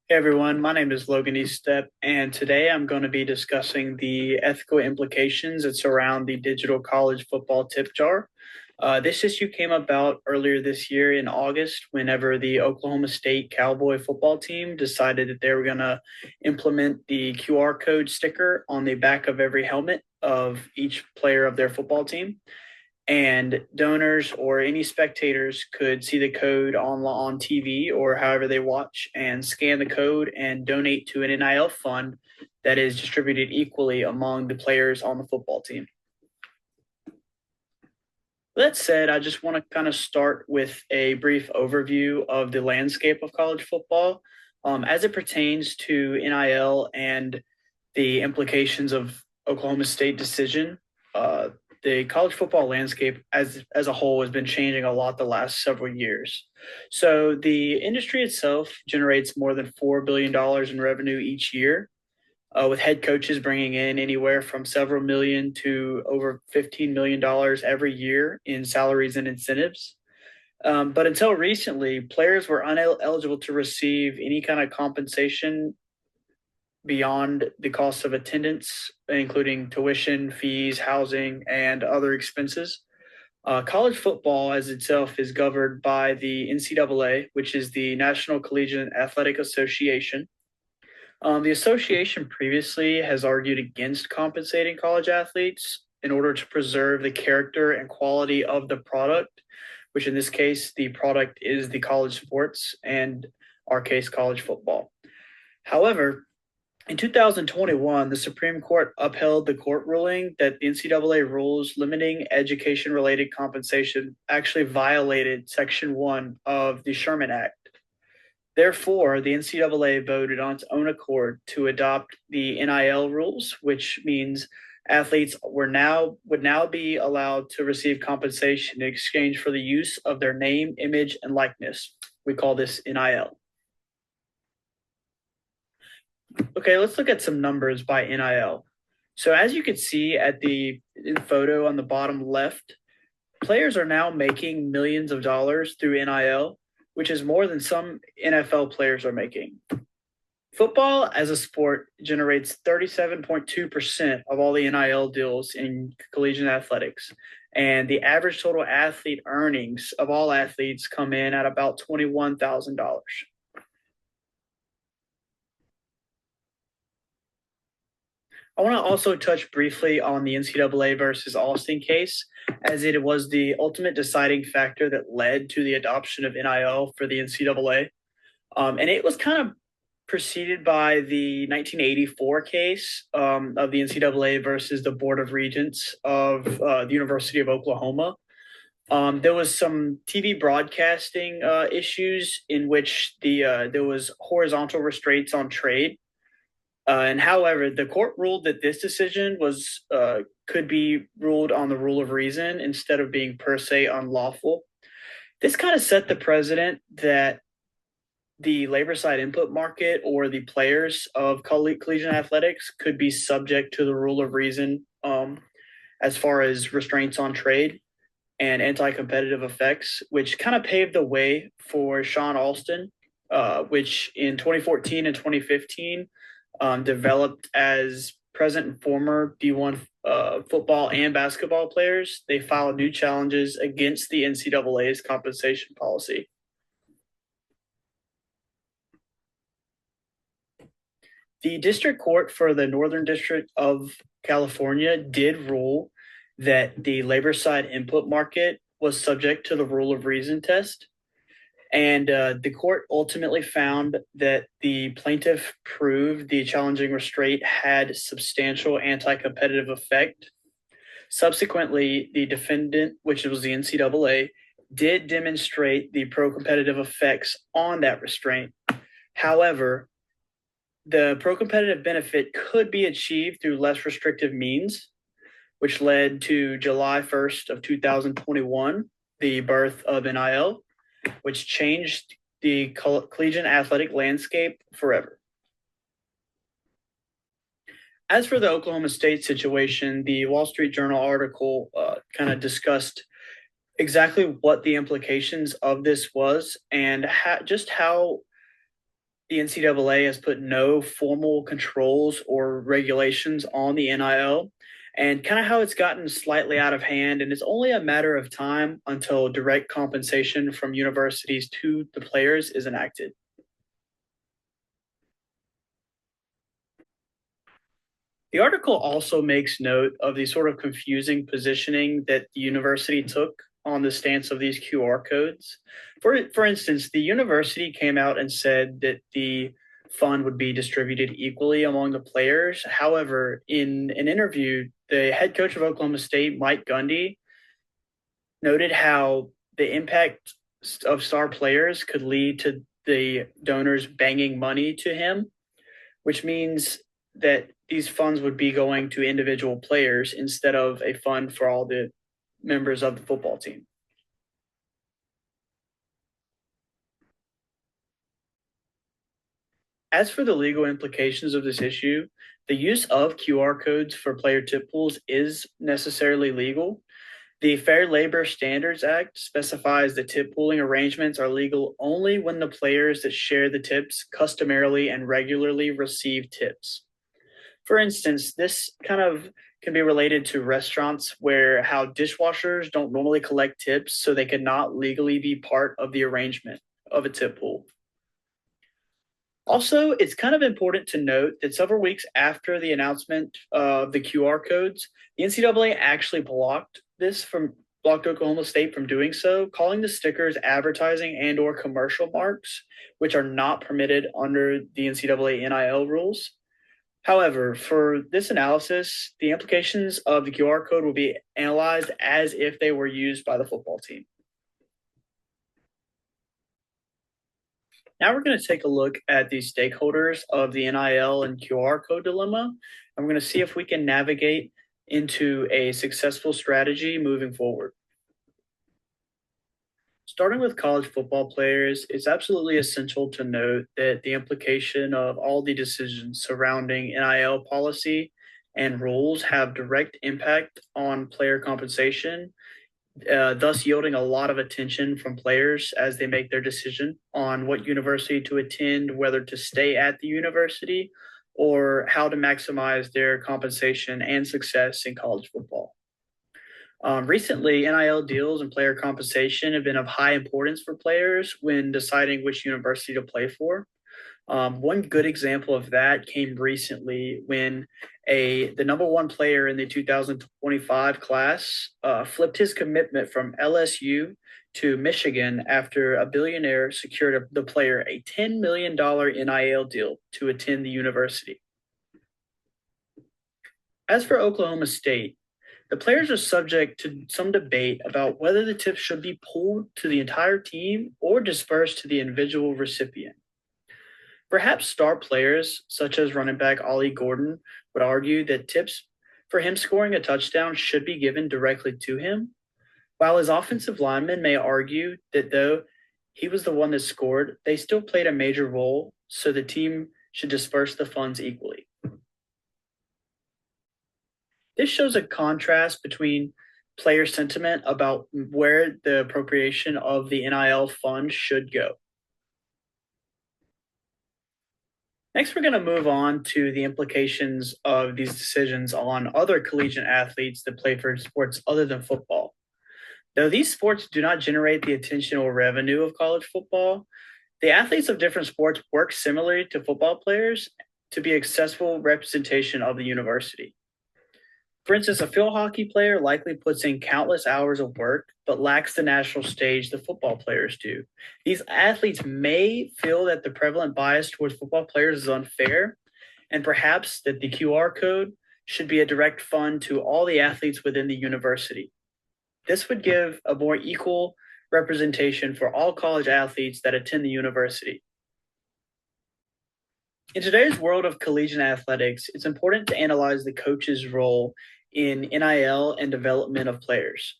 Hey everyone, my name is Logan Eastep, and today I'm going to be discussing the ethical implications that surround the digital college football tip jar. This issue came about earlier this year in August, whenever the Oklahoma State Cowboy football team decided that they were going to implement the QR code sticker on the back of every helmet of each player of their football team, and donors or any spectators could see the code on TV or however they watch and scan the code and donate to an NIL fund that is distributed equally among the players on the football team. That said, I just want to kind of start with a brief overview of the landscape of college football as it pertains to NIL and the implications of Oklahoma State decision. Uh, the college football landscape as a whole has been changing a lot the last several years. So the industry itself generates more than $4 billion in revenue each year, with head coaches bringing in anywhere from several million to over $15 million every year in salaries and incentives. But until recently, players were ineligible to receive any kind of compensation beyond the cost of attendance, including tuition, fees, housing, and other expenses. College football, as itself, is governed by the NCAA, which is the National Collegiate Athletic Association. The association previously has argued against compensating college athletes in order to preserve the character and quality of the product, which in this case, the product is the college sports and our case, college football. However, in 2021, the Supreme Court upheld the court ruling that the NCAA rules limiting education related compensation actually violated Section 1 of the Sherman Act. Therefore, the NCAA voted on its own accord to adopt the NIL rules, which means athletes would now be allowed to receive compensation in exchange for the use of their name, image, and likeness. We call this NIL. Okay, let's look at some numbers by NIL. So as you can see at the photo on the bottom left, players are now making millions of dollars through NIL, which is more than some NFL players are making. Football as a sport generates 37.2% of all the NIL deals in collegiate athletics. And the average total athlete earnings of all athletes come in at about $21,000. I want to also touch briefly on the NCAA versus Austin case, as it was the ultimate deciding factor that led to the adoption of NIL for the NCAA. And it was kind of preceded by the 1984 case of the NCAA versus the Board of Regents of the University of Oklahoma. There was some TV broadcasting issues in which there was horizontal restraints on trade, and however, the court ruled that this decision was could be ruled on the rule of reason instead of being per se unlawful. This kind of set the precedent that the labor side input market or the players of collegiate athletics could be subject to the rule of reason, as far as restraints on trade and anti-competitive effects, which kind of paved the way for Sean Alston, which in 2014 and 2015 developed as present and former D1 football and basketball players. They filed new challenges against the NCAA's compensation policy. The district court for the Northern District of California did rule that the labor side input market was subject to the rule of reason test. And the court ultimately found that the plaintiff proved the challenging restraint had substantial anti competitive effect. Subsequently, the defendant, which was the NCAA, did demonstrate the pro competitive effects on that restraint. However, the pro competitive benefit could be achieved through less restrictive means, which led to July 1st of 2021, the birth of NIL, which changed the collegiate athletic landscape forever. As for the Oklahoma State situation, the Wall Street Journal article kind of discussed exactly what the implications of this was and just how the NCAA has put no formal controls or regulations on the NIL, and kind of how it's gotten slightly out of hand. And it's only a matter of time until direct compensation from universities to the players is enacted. The article also makes note of the sort of confusing positioning that the university took on the stance of these QR codes. For instance, the university came out and said that the fund would be distributed equally among the players. However, in an interview, the head coach of Oklahoma State, Mike Gundy, noted how the impact of star players could lead to the donors banging money to him, which means that these funds would be going to individual players instead of a fund for all the members of the football team. As for the legal implications of this issue, the use of QR codes for player tip pools is necessarily legal. The Fair Labor Standards Act specifies that tip pooling arrangements are legal only when the players that share the tips customarily and regularly receive tips. For instance, this kind of can be related to restaurants where how dishwashers don't normally collect tips, so they could not legally be part of the arrangement of a tip pool. Also, it's kind of important to note that several weeks after the announcement of the QR codes, the NCAA actually blocked Oklahoma State from doing so, calling the stickers advertising and or commercial marks, which are not permitted under the NCAA NIL rules. However, for this analysis, the implications of the QR code will be analyzed as if they were used by the football team. Now we're going to take a look at the stakeholders of the NIL and QR code dilemma, and we're going to see if we can navigate into a successful strategy moving forward. Starting with college football players, it's absolutely essential to note that the implication of all the decisions surrounding NIL policy and rules have direct impact on player compensation, thus yielding a lot of attention from players as they make their decision on what university to attend, whether to stay at the university, or how to maximize their compensation and success in college football. Recently, NIL deals and player compensation have been of high importance for players when deciding which university to play for. One good example of that came recently when the number one player in the 2025 class flipped his commitment from LSU to Michigan after a billionaire secured the player a $10 million NIL deal to attend the university. As for Oklahoma State, the players are subject to some debate about whether the tips should be pooled to the entire team or dispersed to the individual recipient. Perhaps star players, such as running back Ollie Gordon, would argue that tips for him scoring a touchdown should be given directly to him, while his offensive linemen may argue that though he was the one that scored, they still played a major role, so the team should disperse the funds equally. This shows a contrast between player sentiment about where the appropriation of the NIL fund should go. Next, we're going to move on to the implications of these decisions on other collegiate athletes that play for sports other than football. Though these sports do not generate the attention or revenue of college football, the athletes of different sports work similarly to football players to be a successful representation of the university. For instance, a field hockey player likely puts in countless hours of work, but lacks the national stage the football players do. These athletes may feel that the prevalent bias towards football players is unfair, and perhaps that the QR code should be a direct fund to all the athletes within the university. This would give a more equal representation for all college athletes that attend the university. In today's world of collegiate athletics, it's important to analyze the coach's role in NIL and development of players.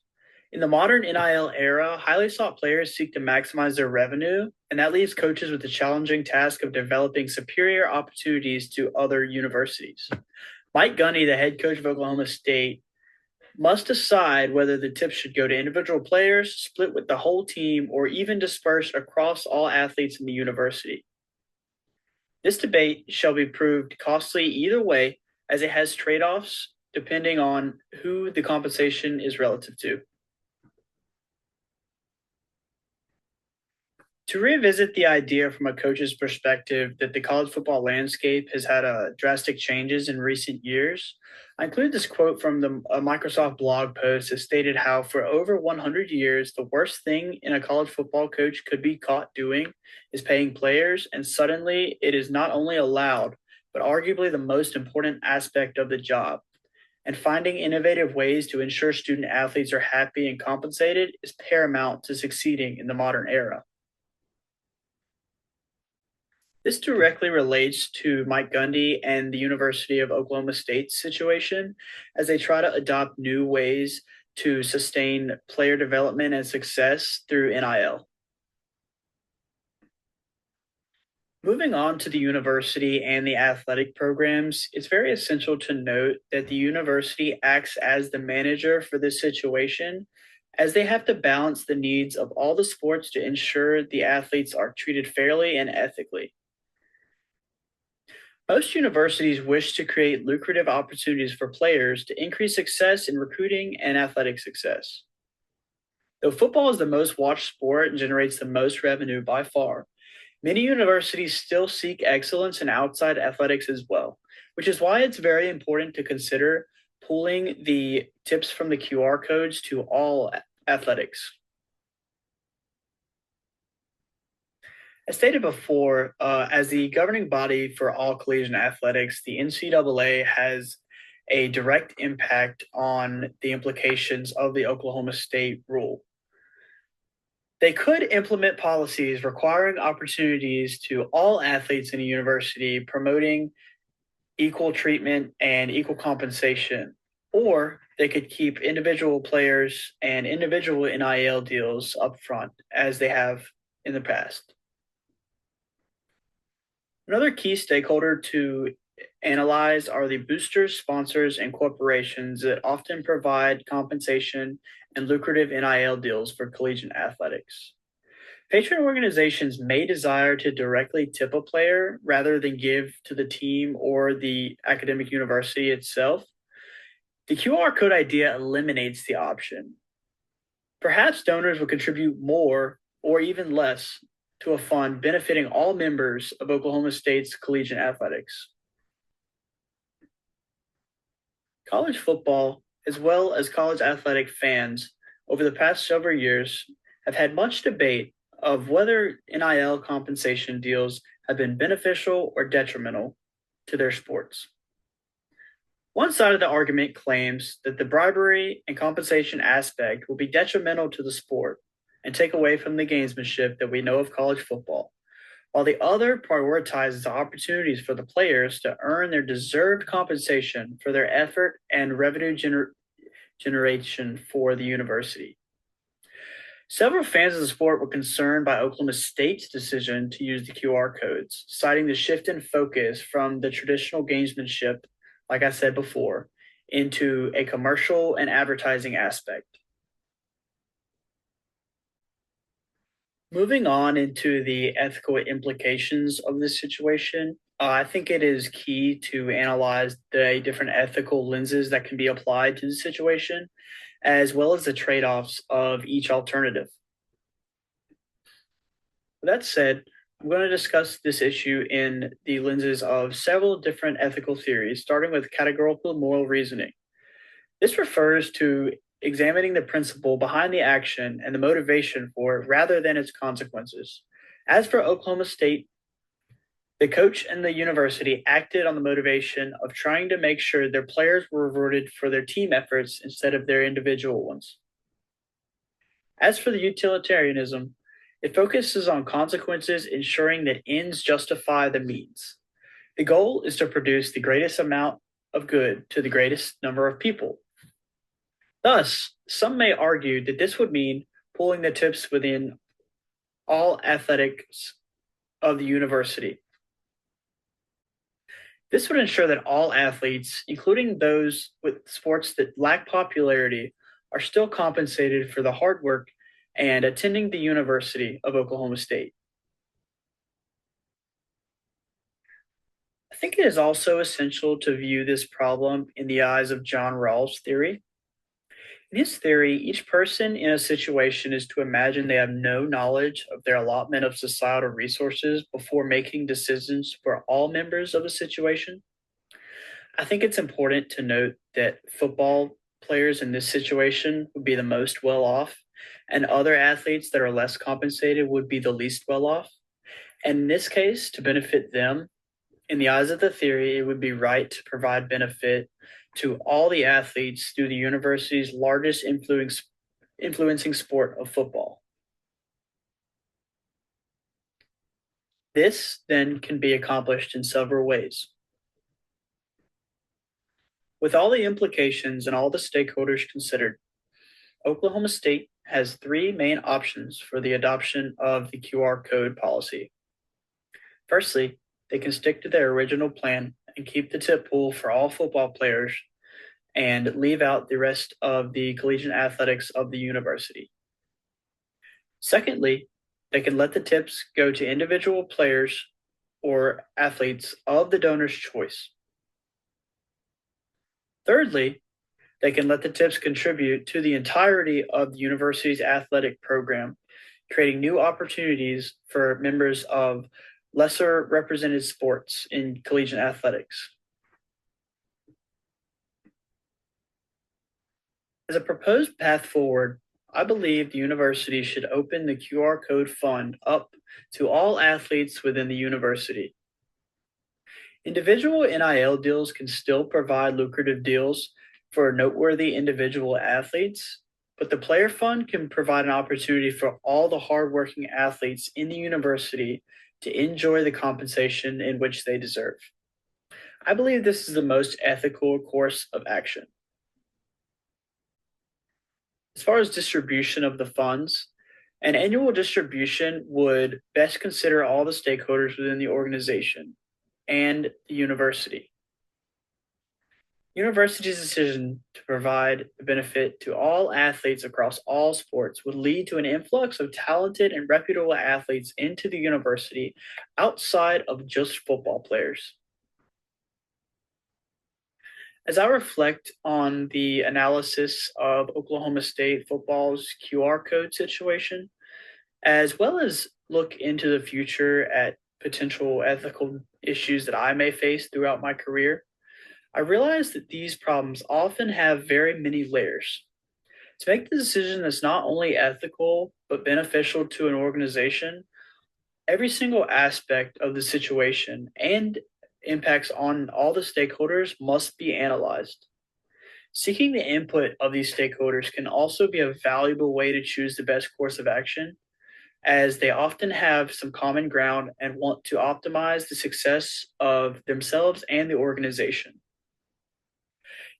In the modern NIL era, highly sought players seek to maximize their revenue, and that leaves coaches with the challenging task of developing superior opportunities to other universities. Mike Gundy, the head coach of Oklahoma State, must decide whether the tips should go to individual players, split with the whole team, or even dispersed across all athletes in the university. This debate shall be proved costly either way, as it has trade-offs depending on who the compensation is relative to. To revisit the idea from a coach's perspective that the college football landscape has had drastic changes in recent years, I include this quote from a Microsoft blog post that stated how for over 100 years, the worst thing in a college football coach could be caught doing is paying players, and suddenly it is not only allowed, but arguably the most important aspect of the job. And finding innovative ways to ensure student athletes are happy and compensated is paramount to succeeding in the modern era. This directly relates to Mike Gundy and the University of Oklahoma State's situation as they try to adopt new ways to sustain player development and success through NIL. Moving on to the university and the athletic programs, it's very essential to note that the university acts as the manager for this situation, as they have to balance the needs of all the sports to ensure the athletes are treated fairly and ethically. Most universities wish to create lucrative opportunities for players to increase success in recruiting and athletic success. Though football is the most watched sport and generates the most revenue by far, many universities still seek excellence in outside athletics as well, which is why it's very important to consider pooling the tips from the QR codes to all athletics. As stated before, as the governing body for all collegiate athletics, the NCAA has a direct impact on the implications of the Oklahoma State rule. They could implement policies requiring opportunities to all athletes in a university, promoting equal treatment and equal compensation, or they could keep individual players and individual NIL deals up front as they have in the past. Another key stakeholder to analyze are the boosters, sponsors, and corporations that often provide compensation and lucrative NIL deals for collegiate athletics. Patron organizations may desire to directly tip a player rather than give to the team or the academic university itself. The QR code idea eliminates the option. Perhaps donors will contribute more or even less to a fund benefiting all members of Oklahoma State's collegiate athletics. College football, as well as college athletic fans, over the past several years have had much debate of whether NIL compensation deals have been beneficial or detrimental to their sports. One side of the argument claims that the bribery and compensation aspect will be detrimental to the sport and take away from the gamesmanship that we know of college football, while the other prioritizes opportunities for the players to earn their deserved compensation for their effort and revenue generation for the university. Several fans of the sport were concerned by Oklahoma State's decision to use the QR codes, citing the shift in focus from the traditional gamesmanship, like I said before, into a commercial and advertising aspect. Moving on into the ethical implications of this situation, I think it is key to analyze the different ethical lenses that can be applied to the situation, as well as the trade-offs of each alternative. With that said, I'm going to discuss this issue in the lenses of several different ethical theories, starting with categorical moral reasoning. This refers to examining the principle behind the action and the motivation for it rather than its consequences. As for Oklahoma State, the coach and the university acted on the motivation of trying to make sure their players were rewarded for their team efforts instead of their individual ones. As for the utilitarianism, it focuses on consequences, ensuring that ends justify the means. The goal is to produce the greatest amount of good to the greatest number of people. Thus, some may argue that this would mean pulling the tips within all athletics of the university. This would ensure that all athletes, including those with sports that lack popularity, are still compensated for the hard work and attending the University of Oklahoma State. I think it is also essential to view this problem in the eyes of John Rawls' theory. In his theory, each person in a situation is to imagine they have no knowledge of their allotment of societal resources before making decisions for all members of a situation. I think it's important to note that football players in this situation would be the most well off, and other athletes that are less compensated would be the least well off. And in this case, to benefit them, in the eyes of the theory, it would be right to provide benefit to all the athletes through the university's largest influencing sport of football. This then can be accomplished in several ways. With all the implications and all the stakeholders considered, Oklahoma State has three main options for the adoption of the QR code policy. Firstly, they can stick to their original plan and keep the tip pool for all football players and leave out the rest of the collegiate athletics of the university. Secondly, they can let the tips go to individual players or athletes of the donor's choice. Thirdly, they can let the tips contribute to the entirety of the university's athletic program, creating new opportunities for members of lesser represented sports in collegiate athletics. As a proposed path forward, I believe the university should open the QR code fund up to all athletes within the university. Individual NIL deals can still provide lucrative deals for noteworthy individual athletes, but the player fund can provide an opportunity for all the hardworking athletes in the university to enjoy the compensation in which they deserve. I believe this is the most ethical course of action. As far as distribution of the funds, an annual distribution would best consider all the stakeholders within the organization and the university. University's decision to provide the benefit to all athletes across all sports would lead to an influx of talented and reputable athletes into the university outside of just football players. As I reflect on the analysis of Oklahoma State football's QR code situation, as well as look into the future at potential ethical issues that I may face throughout my career, I realize that these problems often have very many layers. To make the decision that's not only ethical but beneficial to an organization, every single aspect of the situation and impacts on all the stakeholders must be analyzed. Seeking the input of these stakeholders can also be a valuable way to choose the best course of action, as they often have some common ground and want to optimize the success of themselves and the organization.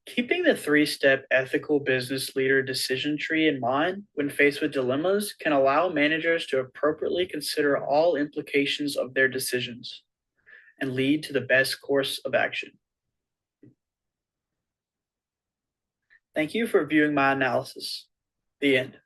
Keeping the three-step ethical business leader decision tree in mind when faced with dilemmas can allow managers to appropriately consider all implications of their decisions and lead to the best course of action. Thank you for viewing my analysis. The end.